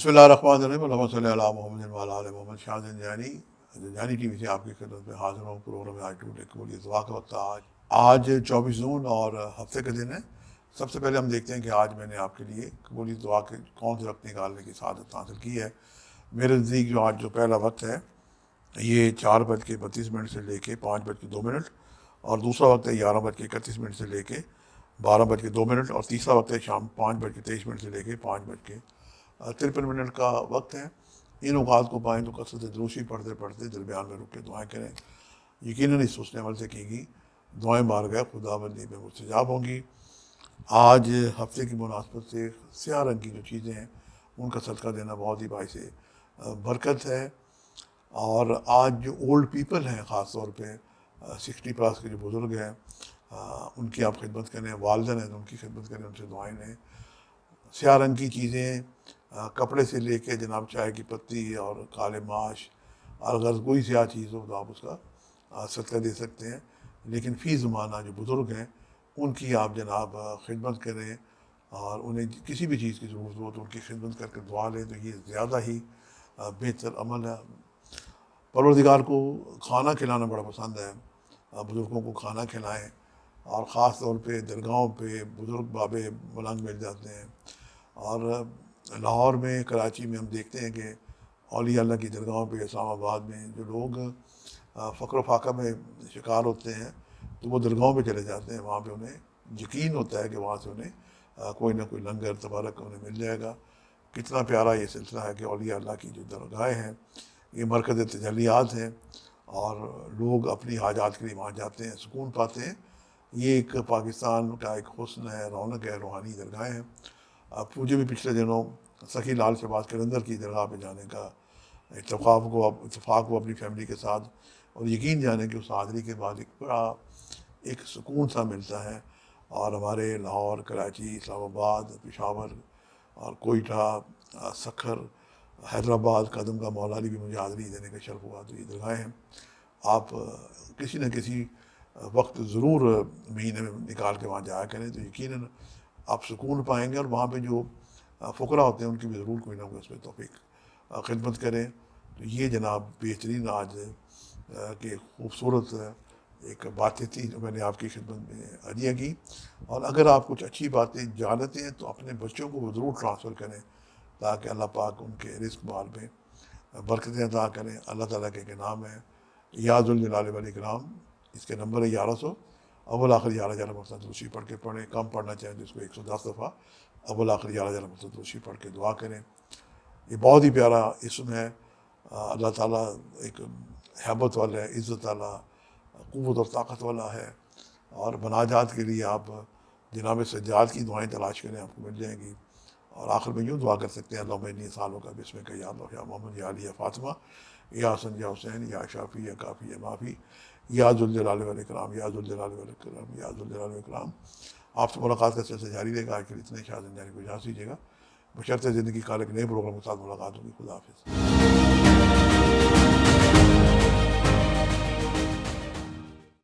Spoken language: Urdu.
بسم اللہ الرحمن الرحیم اللہم صلی علی محمد و علی آل محمد. شاہ زنجانی ٹی وی سے آپ کی خدمت میں حاضر ہوں. پروگرام آج ٹوڈے قبولیت دعا کا وقت آج 24 جون اور ہفتے کا دن ہے. سب سے پہلے ہم دیکھتے ہیں کہ آج میں نے آپ کے لیے قبولیت دعا کے کون سے وقت نکالنے کی سعادت حاصل کی ہے. میرے نزدیک جو آج جو پہلا وقت ہے یہ 4:32 سے لے کے 5:02 اور دوسرا وقت ہے 11:31 سے لے کے 12:02 اور تیسرا وقت ہے شام 5:23 سے لے کے 5:53 کا وقت ہے. ان اوقات کو پائیں تو کثرت دروشی پڑھتے پڑھتے درمیان میں رک کے دعائیں کریں. یقیناً اس حسن عمل سے کی گی دعائیں بارگاہ خدا بندی میں مستجاب ہوں گی. آج ہفتے کی مناسبت سے سیاہ رنگ کی جو چیزیں ہیں ان کا صدقہ دینا بہت ہی باعث برکت ہے. اور آج جو اولڈ پیپل ہیں خاص طور پہ 60+ کے جو بزرگ ہیں ان کی آپ خدمت کریں. والدین ہیں تو ان کی خدمت کریں, ان سے دعائیں لیں. سیاہ رنگ کی چیزیں کپڑے سے لے کے جناب چائے کی پتی اور کالے ماش اور اگر کوئی سیاہ چیز ہو تو آپ اس کا صدقہ دے سکتے ہیں. لیکن فی زمانہ جو بزرگ ہیں ان کی آپ جناب خدمت کریں اور انہیں کسی بھی چیز کی ضرورت ہو تو ان کی خدمت کر کے دعا لیں تو یہ زیادہ ہی بہتر عمل ہے. پروردگار کو کھانا کھلانا بڑا پسند ہے. بزرگوں کو کھانا کھلائیں اور خاص طور پہ درگاہوں پہ بزرگ بابے ملنگ مل جاتے ہیں. اور لاہور میں کراچی میں ہم دیکھتے ہیں کہ اولیاء اللہ کی درگاہوں پہ اسلام آباد میں جو لوگ فقر و فاقہ میں شکار ہوتے ہیں تو وہ درگاہوں پہ چلے جاتے ہیں. وہاں پہ انہیں یقین ہوتا ہے کہ وہاں سے انہیں کوئی نہ کوئی لنگر تبارک انہیں مل جائے گا. کتنا پیارا یہ سلسلہ ہے کہ اولیاء اللہ کی جو درگاہیں ہیں یہ مرکز تجلیات ہیں اور لوگ اپنی حاجات کے لیے وہاں جاتے ہیں, سکون پاتے ہیں. یہ ایک پاکستان کا ایک حسن ہے, رونق ہے, روحانی درگاہیں ہیں. مجھے بھی پچھلے دنوں سخی لال شہباز قلندر کی درگاہ پہ جانے کا اتفاق ہوا اپنی فیملی کے ساتھ, اور یقین جانے کہ اس حاضری کے بعد ایک بڑا ایک سکون سا ملتا ہے. اور ہمارے لاہور, کراچی, اسلام آباد, پشاور اور کوئٹہ, سکھر, حیدرآباد, قدم کا مولا علی بھی مجھے حاضری دینے کا شرف ہوا. تو یہ درگاہیں ہیں, آپ کسی نہ کسی وقت ضرور مہینے میں نکال کے وہاں جایا کریں تو یقیناً آپ سکون پائیں گے. اور وہاں پہ جو فقراء ہوتے ہیں ان کی بھی ضرور کوئی نہ کوئی اس میں توفیق خدمت کریں. تو یہ جناب بہترین آج کہ خوبصورت ایک باتیں تھیں جو میں نے آپ کی خدمت میں عطیہ کی. اور اگر آپ کچھ اچھی باتیں جانتے ہیں تو اپنے بچوں کو ضرور ٹرانسفر کریں تاکہ اللہ پاک ان کے رزق مال میں برکتیں عطا کریں. اللہ تعالیٰ کے ایک نام ہے یا ذوالجلال والاکرام, اس کے نمبر ہے 1100. اول آخر 11 مرتبہ درود پڑھ کے پڑھیں. کم پڑھنا چاہیں تو اس کو 110 دفعہ اول آخر 11 مرتبہ درود پڑھ کے دعا کریں. یہ بہت ہی پیارا اسم ہے. اللہ تعالیٰ ایک ہیبت والا ہے, عزت والا, قوت اور طاقت والا ہے. اور مناجات کے لیے آپ جناب سجاد کی دعائیں تلاش کریں, آپ کو مل جائیں گی. اور آخر میں یوں دعا کر سکتے ہیں اللہم انی سالوں کا بسم کا یا اللہ یا محمد یا علی یا فاطمہ یا حسن یا حسین یا شافی یا کافی یا معافی یا ذوالجلال والاکرام یا ذوالجلال والاکرام یا ذوالجلال والاکرام. آپ سے ملاقات کا سلسلہ جاری رہے گا. آج کے لیے اتنے. شاہ زنجانی کو اجازت دیجیے گا. بشرط زندگی کا ایک نئے پروگرام کے ساتھ ملاقات ہوگی. خدا حافظ.